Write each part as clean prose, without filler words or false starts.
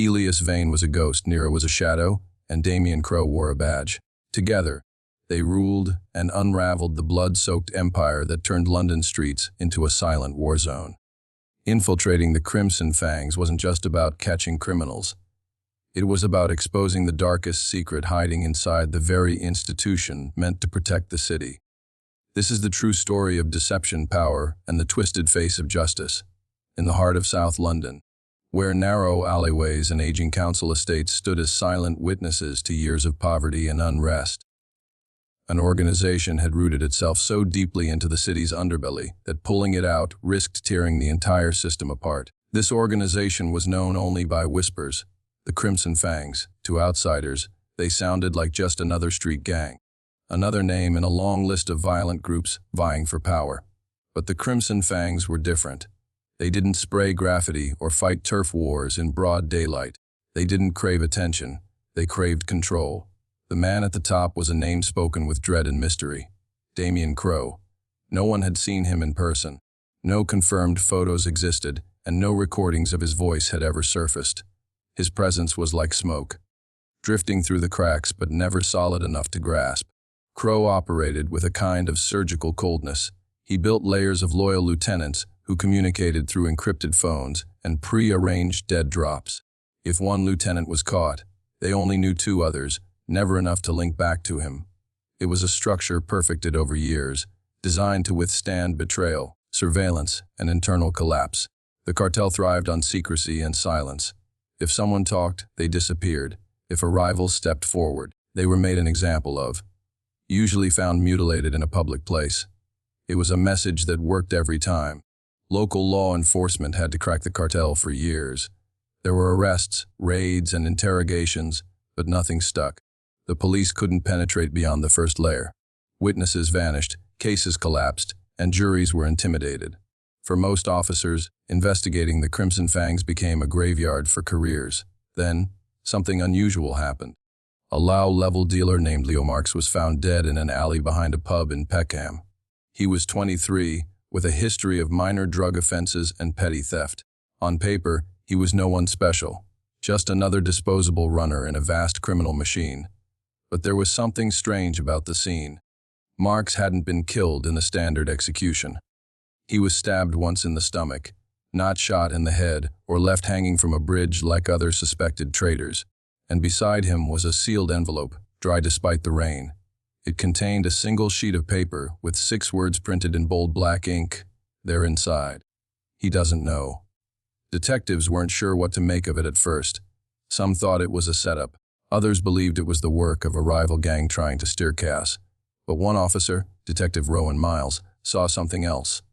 Elias Vane was a ghost, Nero was a shadow, and Damien Crowe wore a badge. Together, they ruled and unraveled the blood-soaked empire that turned London streets into a silent war zone. Infiltrating the Crimson Fangs wasn't just about catching criminals. It was about exposing the darkest secret hiding inside the very institution meant to protect the city. This is the true story of deception, power, and the twisted face of justice. In the heart of South London, where narrow alleyways and aging council estates stood as silent witnesses to years of poverty and unrest, an organization had rooted itself so deeply into the city's underbelly that pulling it out risked tearing the entire system apart. This organization was known only by whispers, the Crimson Fangs. To outsiders, they sounded like just another street gang, another name in a long list of violent groups vying for power. But the Crimson Fangs were different. They didn't spray graffiti or fight turf wars in broad daylight. They didn't crave attention. They craved control. The man at the top was a name spoken with dread and mystery. Damien Crowe. No one had seen him in person. No confirmed photos existed, and no recordings of his voice had ever surfaced. His presence was like smoke, drifting through the cracks but never solid enough to grasp. Crowe operated with a kind of surgical coldness. He built layers of loyal lieutenants who communicated through encrypted phones and pre-arranged dead drops. If one lieutenant was caught, they only knew two others, never enough to link back to him. It was a structure perfected over years, designed to withstand betrayal, surveillance, and internal collapse. The cartel thrived on secrecy and silence. If someone talked, they disappeared. If a rival stepped forward, they were made an example of, usually found mutilated in a public place. It was a message that worked every time. Local law enforcement had to crack the cartel for years. There were arrests, raids, and interrogations, but nothing stuck. The police couldn't penetrate beyond the first layer. Witnesses vanished, cases collapsed, and juries were intimidated. For most officers, investigating the Crimson Fangs became a graveyard for careers. Then, something unusual happened. A low-level dealer named Leo Marks was found dead in an alley behind a pub in Peckham. He was 23, with a history of minor drug offenses and petty theft. On paper, he was no one special, just another disposable runner in a vast criminal machine. But there was something strange about the scene. Marks hadn't been killed in a standard execution. He was stabbed once in the stomach, not shot in the head or left hanging from a bridge like other suspected traitors. And beside him was a sealed envelope, dry despite the rain. It contained a single sheet of paper with 6 words printed in bold black ink. They're inside. He doesn't know. Detectives weren't sure what to make of it at first. Some thought it was a setup. Others believed it was the work of a rival gang trying to steer Cass. But one officer, Detective Rowan Miles, saw something else.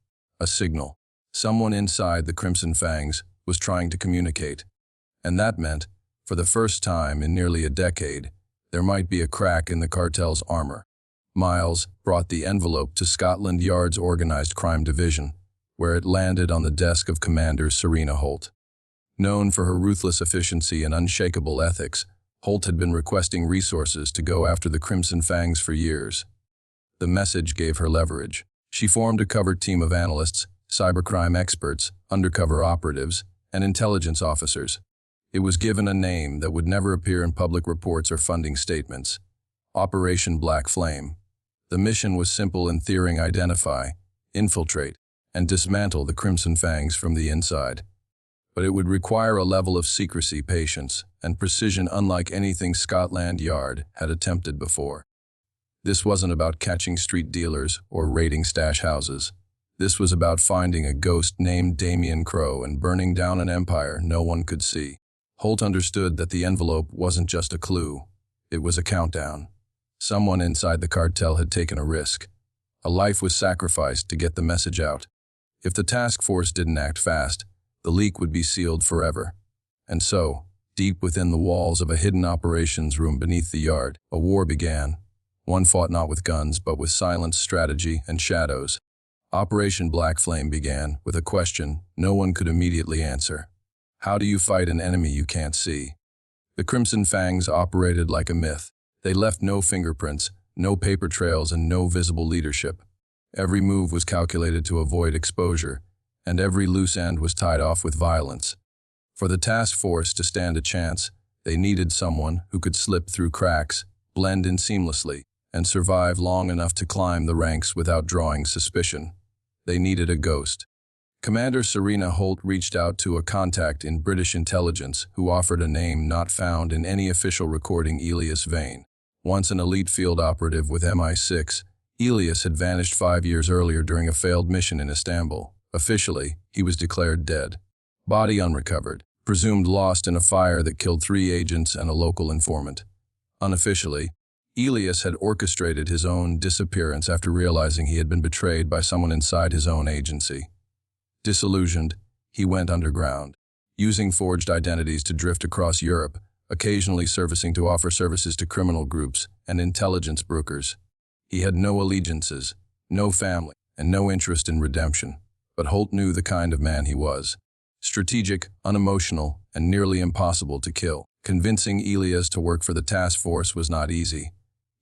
A signal. Someone inside the Crimson Fangs was trying to communicate. And that meant, for the first time in nearly a decade, there might be a crack in the cartel's armor. Miles brought the envelope to Scotland Yard's Organized Crime Division, where it landed on the desk of Commander Serena Holt. Known for her ruthless efficiency and unshakable ethics, Holt had been requesting resources to go after the Crimson Fangs for years. The message gave her leverage. She formed a covert team of analysts, cybercrime experts, undercover operatives, and intelligence officers. It was given a name that would never appear in public reports or funding statements: Operation Black Flame. The mission was simple in theory: identify, infiltrate, and dismantle the Crimson Fangs from the inside. But it would require a level of secrecy, patience, and precision unlike anything Scotland Yard had attempted before. This wasn't about catching street dealers or raiding stash houses. This was about finding a ghost named Damien Crowe and burning down an empire no one could see. Holt understood that the envelope wasn't just a clue. It was a countdown. Someone inside the cartel had taken a risk. A life was sacrificed to get the message out. If the task force didn't act fast, the leak would be sealed forever. And so, deep within the walls of a hidden operations room beneath the yard, a war began. One fought not with guns, but with silence, strategy, and shadows. Operation Black Flame began with a question no one could immediately answer. How do you fight an enemy you can't see? The Crimson Fangs operated like a myth. They left no fingerprints, no paper trails, and no visible leadership. Every move was calculated to avoid exposure, and every loose end was tied off with violence. For the task force to stand a chance, they needed someone who could slip through cracks, blend in seamlessly, and survive long enough to climb the ranks without drawing suspicion. They needed a ghost. Commander Serena Holt reached out to a contact in British intelligence who offered a name not found in any official recording: Elias Vane. Once an elite field operative with MI6, Elias had vanished 5 years earlier during a failed mission in Istanbul. Officially, he was declared dead. Body unrecovered, presumed lost in a fire that killed 3 agents and a local informant. Unofficially, Elias had orchestrated his own disappearance after realizing he had been betrayed by someone inside his own agency. Disillusioned, he went underground, using forged identities to drift across Europe, occasionally surfacing to offer services to criminal groups and intelligence brokers. He had no allegiances, no family, and no interest in redemption. But Holt knew the kind of man he was. Strategic, unemotional, and nearly impossible to kill. Convincing Elias to work for the task force was not easy.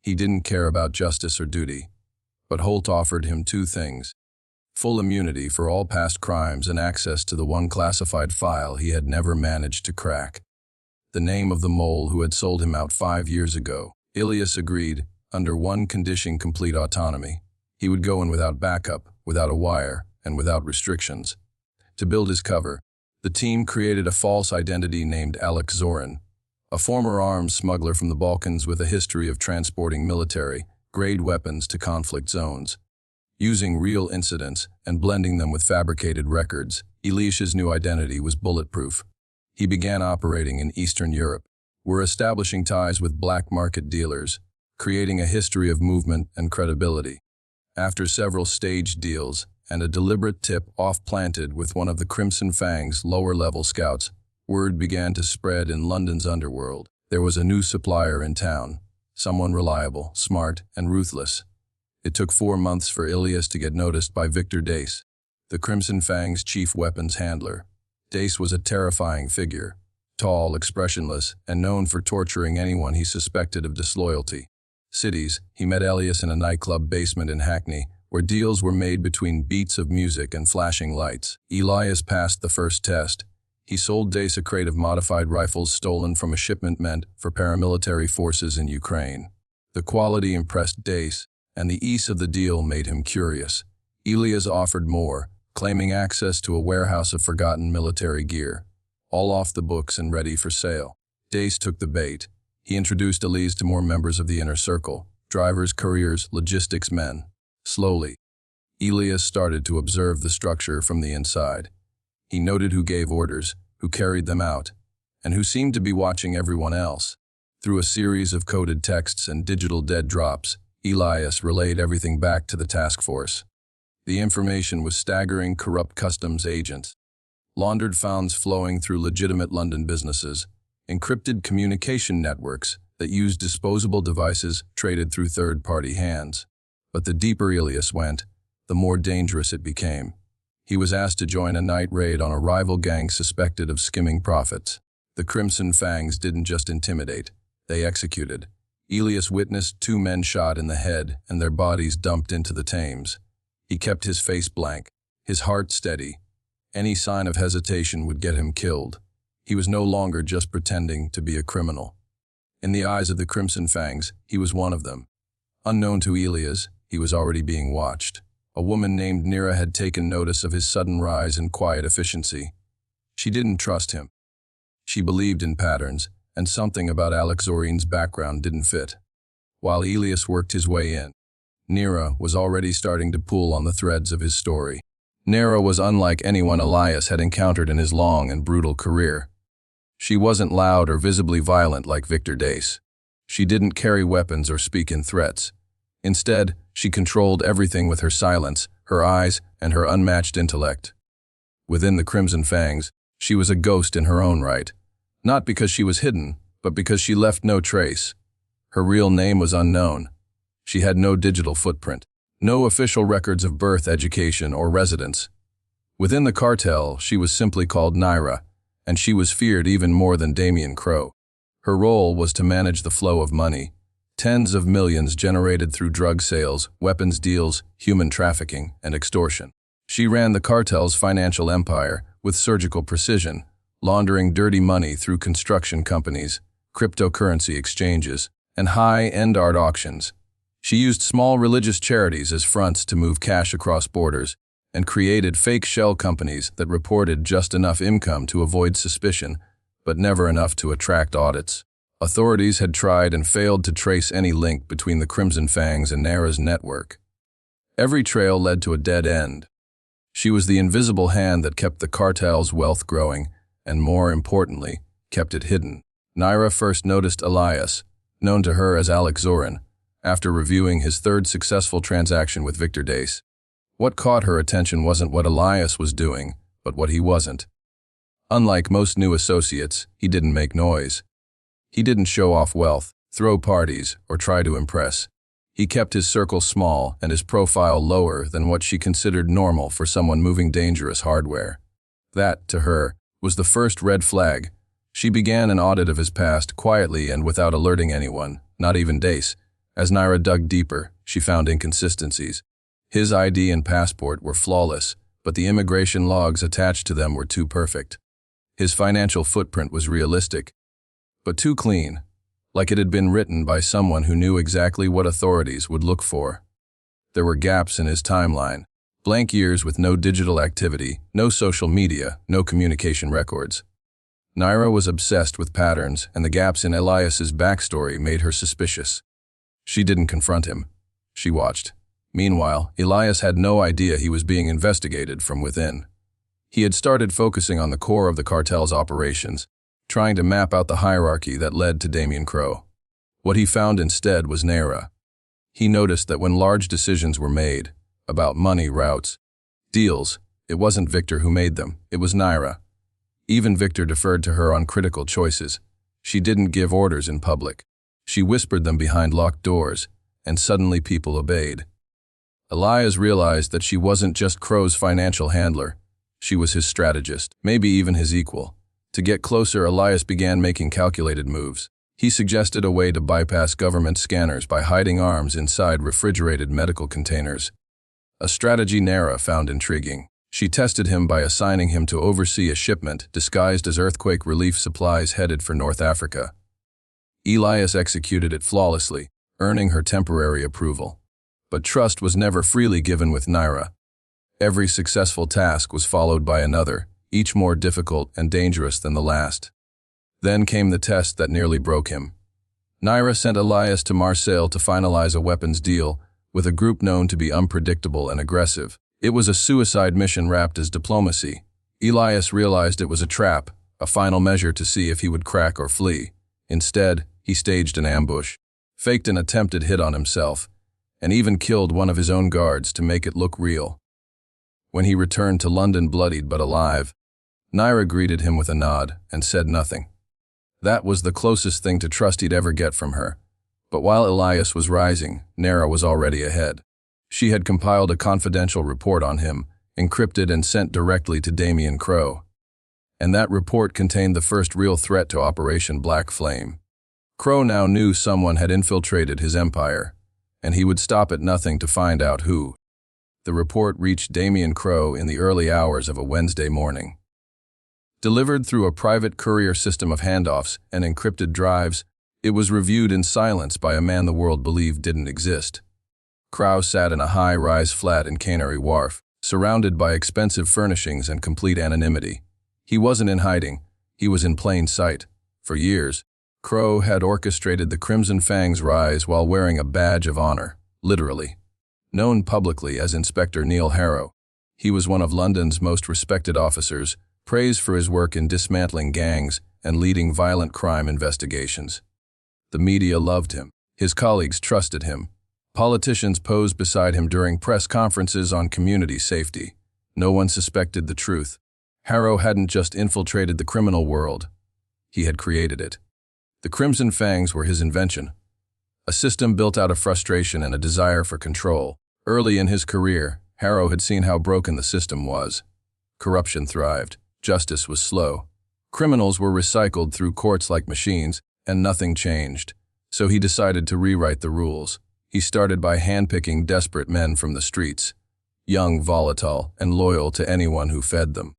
He didn't care about justice or duty. But Holt offered him 2 things: full immunity for all past crimes and access to the one classified file he had never managed to crack. The name of the mole who had sold him out 5 years ago. Elias agreed, under one condition: complete autonomy. He would go in without backup, without a wire, and without restrictions. To build his cover, the team created a false identity named Alex Zorin, a former arms smuggler from the Balkans with a history of transporting military-grade weapons to conflict zones. Using real incidents and blending them with fabricated records, Elias's new identity was bulletproof. He began operating in Eastern Europe, were establishing ties with black market dealers, creating a history of movement and credibility. After several staged deals and a deliberate tip-off planted with one of the Crimson Fangs' lower-level scouts, word began to spread in London's underworld. There was a new supplier in town, someone reliable, smart, and ruthless. It took 4 months for Elias to get noticed by Victor Dace, the Crimson Fangs' chief weapons handler. Dace was a terrifying figure, tall, expressionless, and known for torturing anyone he suspected of disloyalty. Cities, he met Elias in a nightclub basement in Hackney, where deals were made between beats of music and flashing lights. Elias passed the first test. He sold Dace a crate of modified rifles stolen from a shipment meant for paramilitary forces in Ukraine. The quality impressed Dace, and the ease of the deal made him curious. Elias offered more, claiming access to a warehouse of forgotten military gear, all off the books and ready for sale. Dace took the bait. He introduced Elias to more members of the inner circle: drivers, couriers, logistics men. Slowly, Elias started to observe the structure from the inside. He noted who gave orders, who carried them out, and who seemed to be watching everyone else. Through a series of coded texts and digital dead drops, Elias relayed everything back to the task force. The information was staggering: corrupt customs agents, laundered funds flowing through legitimate London businesses, encrypted communication networks that used disposable devices traded through third-party hands. But the deeper Elias went, the more dangerous it became. He was asked to join a night raid on a rival gang suspected of skimming profits. The Crimson Fangs didn't just intimidate, they executed. Elias witnessed 2 men shot in the head and their bodies dumped into the Thames. He kept his face blank, his heart steady. Any sign of hesitation would get him killed. He was no longer just pretending to be a criminal. In the eyes of the Crimson Fangs, he was one of them. Unknown to Elias, he was already being watched. A woman named Nira had taken notice of his sudden rise in quiet efficiency. She didn't trust him. She believed in patterns, and something about Alex Zorin's background didn't fit. While Elias worked his way in, Nira was already starting to pull on the threads of his story. Nira was unlike anyone Elias had encountered in his long and brutal career. She wasn't loud or visibly violent like Victor Dace. She didn't carry weapons or speak in threats. Instead, she controlled everything with her silence, her eyes, and her unmatched intellect. Within the Crimson Fangs, she was a ghost in her own right. Not because she was hidden, but because she left no trace. Her real name was unknown. She had no digital footprint, no official records of birth, education, or residence. Within the cartel, she was simply called Nira, and she was feared even more than Damien Crowe. Her role was to manage the flow of money, tens of millions generated through drug sales, weapons deals, human trafficking, and extortion. She ran the cartel's financial empire with surgical precision, laundering dirty money through construction companies, cryptocurrency exchanges, and high-end art auctions. She used small religious charities as fronts to move cash across borders and created fake shell companies that reported just enough income to avoid suspicion, but never enough to attract audits. Authorities had tried and failed to trace any link between the Crimson Fangs and Naira's network. Every trail led to a dead end. She was the invisible hand that kept the cartel's wealth growing, and more importantly, kept it hidden. Naira first noticed Elias, known to her as Alex Zorin, after reviewing his third successful transaction with Victor Dace. What caught her attention wasn't what Elias was doing, but what he wasn't. Unlike most new associates, he didn't make noise. He didn't show off wealth, throw parties, or try to impress. He kept his circle small and his profile lower than what she considered normal for someone moving dangerous hardware. That, to her, was the first red flag. She began an audit of his past quietly and without alerting anyone, not even Dace. As Naira dug deeper, she found inconsistencies. His ID and passport were flawless, but the immigration logs attached to them were too perfect. His financial footprint was realistic, but too clean, like it had been written by someone who knew exactly what authorities would look for. There were gaps in his timeline, blank years with no digital activity, no social media, no communication records. Naira was obsessed with patterns, and the gaps in Elias's backstory made her suspicious. She didn't confront him. She watched. Meanwhile, Elias had no idea he was being investigated from within. He had started focusing on the core of the cartel's operations, trying to map out the hierarchy that led to Damien Crowe. What he found instead was Naira. He noticed that when large decisions were made, about money, routes, deals, it wasn't Victor who made them, it was Naira. Even Victor deferred to her on critical choices. She didn't give orders in public. She whispered them behind locked doors, and suddenly people obeyed. Elias realized that she wasn't just Crowe's financial handler. She was his strategist, maybe even his equal. To get closer, Elias began making calculated moves. He suggested a way to bypass government scanners by hiding arms inside refrigerated medical containers. A strategy Naira found intriguing. She tested him by assigning him to oversee a shipment disguised as earthquake relief supplies headed for North Africa. Elias executed it flawlessly, earning her temporary approval. But trust was never freely given with Naira. Every successful task was followed by another, each more difficult and dangerous than the last. Then came the test that nearly broke him. Naira sent Elias to Marseille to finalize a weapons deal with a group known to be unpredictable and aggressive. It was a suicide mission wrapped as diplomacy. Elias realized it was a trap, a final measure to see if he would crack or flee. Instead, he staged an ambush, faked an attempted hit on himself, and even killed one of his own guards to make it look real. When he returned to London bloodied but alive, Naira greeted him with a nod and said nothing. That was the closest thing to trust he'd ever get from her. But while Elias was rising, Naira was already ahead. She had compiled a confidential report on him, encrypted and sent directly to Damien Crowe. And that report contained the first real threat to Operation Black Flame. Crowe now knew someone had infiltrated his empire, and he would stop at nothing to find out who. The report reached Damien Crowe in the early hours of a Wednesday morning. Delivered through a private courier system of handoffs and encrypted drives, it was reviewed in silence by a man the world believed didn't exist. Crowe sat in a high-rise flat in Canary Wharf, surrounded by expensive furnishings and complete anonymity. He wasn't in hiding, he was in plain sight. For years, Crowe had orchestrated the Crimson Fangs' rise while wearing a badge of honor, literally. Known publicly as Inspector Neil Harrow, he was one of London's most respected officers, praised for his work in dismantling gangs and leading violent crime investigations. The media loved him. His colleagues trusted him. Politicians posed beside him during press conferences on community safety. No one suspected the truth. Harrow hadn't just infiltrated the criminal world. He had created it. The Crimson Fangs were his invention, a system built out of frustration and a desire for control. Early in his career, Harrow had seen how broken the system was. Corruption thrived. Justice was slow. Criminals were recycled through courts like machines, and nothing changed. So he decided to rewrite the rules. He started by handpicking desperate men from the streets, young, volatile, and loyal to anyone who fed them.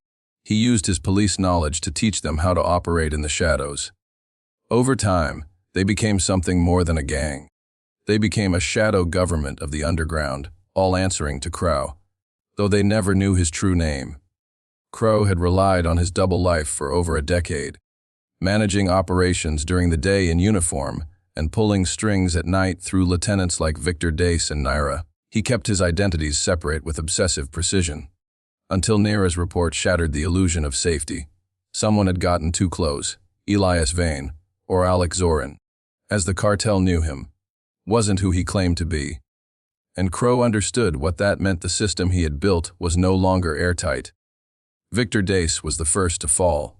He used his police knowledge to teach them how to operate in the shadows. Over time, they became something more than a gang. They became a shadow government of the underground, all answering to Crowe, though they never knew his true name. Crowe had relied on his double life for over a decade, managing operations during the day in uniform and pulling strings at night through lieutenants like Victor Dace and Naira. He kept his identities separate with obsessive precision, until Naira's report shattered the illusion of safety. Someone had gotten too close, Elias Vane, or Alex Zorin, as the cartel knew him, wasn't who he claimed to be. And Crowe understood what that meant. The system he had built was no longer airtight. Victor Dace was the first to fall.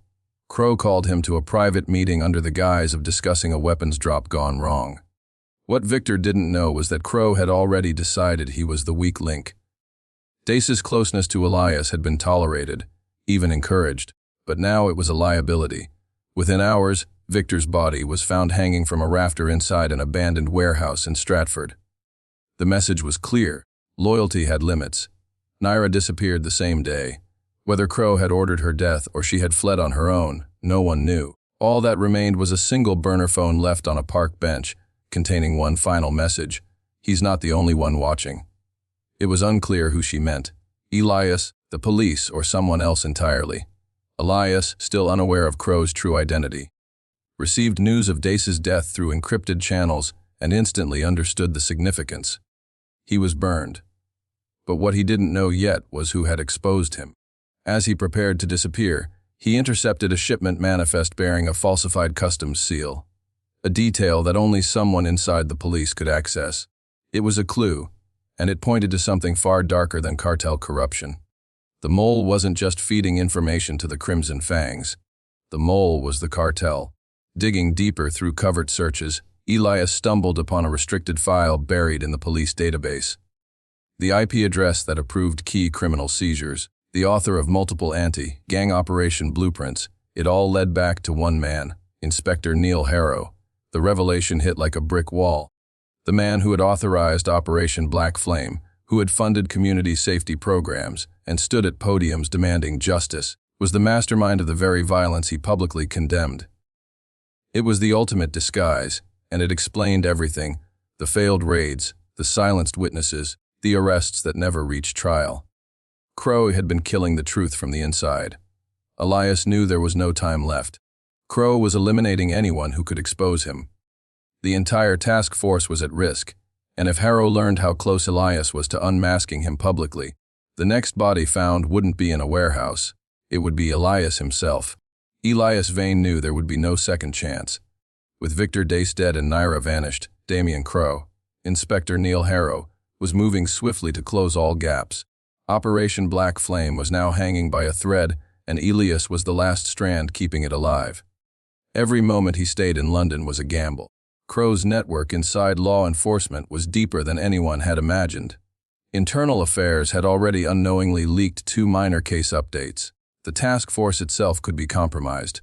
Crowe called him to a private meeting under the guise of discussing a weapons drop gone wrong. What Victor didn't know was that Crowe had already decided he was the weak link. Dace's closeness to Elias had been tolerated, even encouraged, but now it was a liability. Within hours, Victor's body was found hanging from a rafter inside an abandoned warehouse in Stratford. The message was clear: loyalty had limits. Naira disappeared the same day. Whether Crowe had ordered her death or she had fled on her own, no one knew. All that remained was a single burner phone left on a park bench, containing one final message: he's not the only one watching. It was unclear who she meant: Elias, the police, or someone else entirely. Elias, still unaware of Crowe's true identity, received news of Dace's death through encrypted channels and instantly understood the significance. He was burned. But what he didn't know yet was who had exposed him. As he prepared to disappear, he intercepted a shipment manifest bearing a falsified customs seal, a detail that only someone inside the police could access. It was a clue, and it pointed to something far darker than cartel corruption. The mole wasn't just feeding information to the Crimson Fangs. The mole was the cartel. Digging deeper through covert searches, Elias stumbled upon a restricted file buried in the police database. The IP address that approved key criminal seizures, the author of multiple anti-gang operation blueprints, it all led back to one man, Inspector Neil Harrow. The revelation hit like a brick wall. The man who had authorized Operation Black Flame, who had funded community safety programs and stood at podiums demanding justice, was the mastermind of the very violence he publicly condemned. It was the ultimate disguise, and it explained everything: the failed raids, the silenced witnesses, the arrests that never reached trial. Crowe had been killing the truth from the inside. Elias knew there was no time left. Crowe was eliminating anyone who could expose him. The entire task force was at risk, and if Harrow learned how close Elias was to unmasking him publicly, the next body found wouldn't be in a warehouse. It would be Elias himself. Elias Vane knew there would be no second chance. With Victor Dace dead and Naira vanished, Damien Crowe, Inspector Neil Harrow, was moving swiftly to close all gaps. Operation Black Flame was now hanging by a thread, and Elias was the last strand keeping it alive. Every moment he stayed in London was a gamble. Crowe's network inside law enforcement was deeper than anyone had imagined. Internal Affairs had already unknowingly leaked 2 minor case updates. The task force itself could be compromised.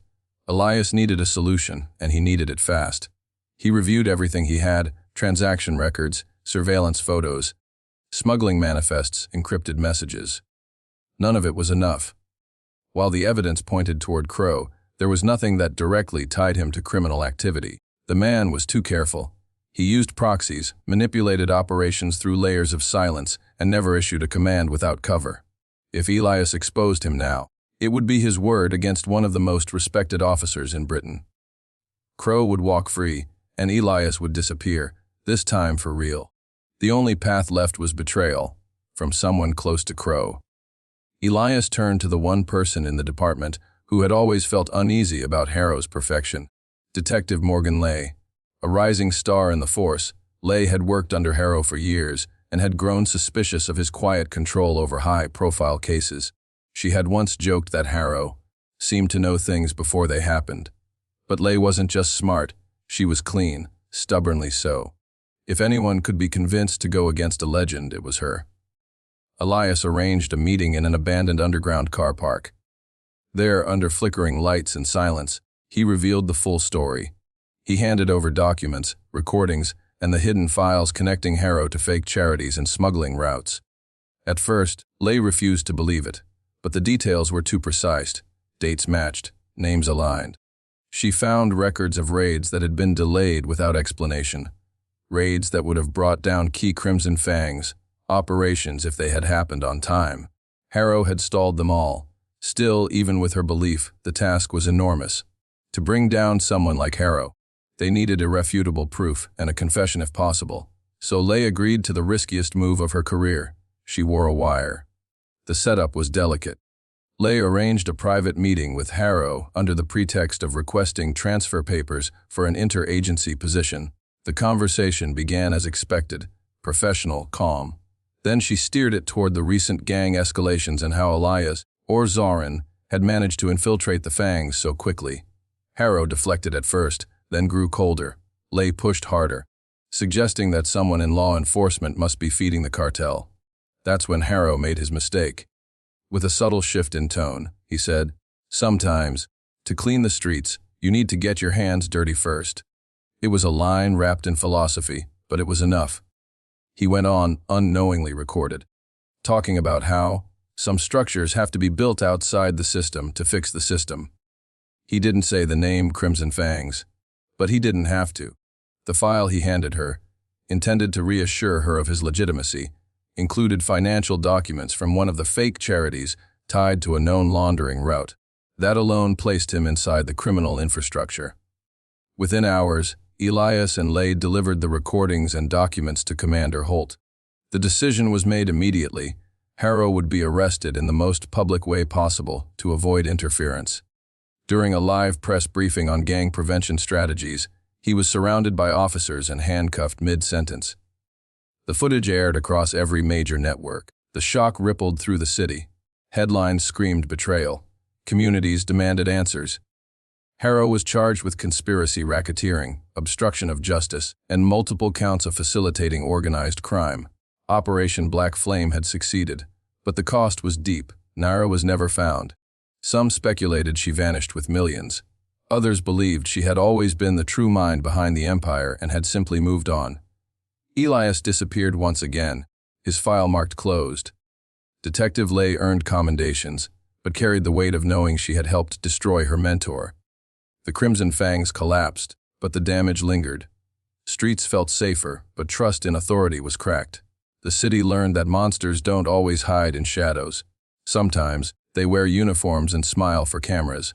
Elias needed a solution, and he needed it fast. He reviewed everything he had: transaction records, surveillance photos, smuggling manifests, encrypted messages. None of it was enough. While the evidence pointed toward Crowe, there was nothing that directly tied him to criminal activity. The man was too careful. He used proxies, manipulated operations through layers of silence, and never issued a command without cover. If Elias exposed him now, it would be his word against one of the most respected officers in Britain. Crowe would walk free, and Elias would disappear, this time for real. The only path left was betrayal, from someone close to Crowe. Elias turned to the one person in the department who had always felt uneasy about Harrow's perfection: Detective Morgan Lay. A rising star in the force, Lay had worked under Harrow for years and had grown suspicious of his quiet control over high-profile cases. She had once joked that Harrow seemed to know things before they happened. But Lay wasn't just smart, she was clean, stubbornly so. If anyone could be convinced to go against a legend, it was her. Elias arranged a meeting in an abandoned underground car park. There, under flickering lights and silence, he revealed the full story. He handed over documents, recordings, and the hidden files connecting Harrow to fake charities and smuggling routes. At first, Lay refused to believe it, but the details were too precise. Dates matched, names aligned. She found records of raids that had been delayed without explanation. Raids that would have brought down key Crimson Fangs, operations if they had happened on time. Harrow had stalled them all. Still, even with her belief, the task was enormous. To bring down someone like Harrow, they needed irrefutable proof and a confession if possible. So Leigh agreed to the riskiest move of her career. She wore a wire. The setup was delicate. Leigh arranged a private meeting with Harrow under the pretext of requesting transfer papers for an interagency position. The conversation began as expected, professional, calm. Then she steered it toward the recent gang escalations and how Elias, or Zoran, had managed to infiltrate the Fangs so quickly. Harrow deflected at first, then grew colder. Leigh pushed harder, suggesting that someone in law enforcement must be feeding the cartel. That's when Harrow made his mistake. With a subtle shift in tone, he said, "Sometimes, to clean the streets, you need to get your hands dirty first." It was a line wrapped in philosophy, but it was enough. He went on, unknowingly recorded, talking about how some structures have to be built outside the system to fix the system. He didn't say the name Crimson Fangs, but he didn't have to. The file he handed her, intended to reassure her of his legitimacy, included financial documents from one of the fake charities tied to a known laundering route. That alone placed him inside the criminal infrastructure. Within hours, Elias and Leigh delivered the recordings and documents to Commander Holt. The decision was made immediately. Harrow would be arrested in the most public way possible to avoid interference. During a live press briefing on gang prevention strategies, he was surrounded by officers and handcuffed mid-sentence. The footage aired across every major network. The shock rippled through the city. Headlines screamed betrayal. Communities demanded answers. Harrow was charged with conspiracy racketeering, obstruction of justice, and multiple counts of facilitating organized crime. Operation Black Flame had succeeded, but the cost was deep. Naira was never found. Some speculated she vanished with millions. Others believed she had always been the true mind behind the empire and had simply moved on. Elias disappeared once again, his file marked closed. Detective Leigh earned commendations, but carried the weight of knowing she had helped destroy her mentor. The Crimson Fangs collapsed, but the damage lingered. Streets felt safer, but trust in authority was cracked. The city learned that monsters don't always hide in shadows. Sometimes, they wear uniforms and smile for cameras.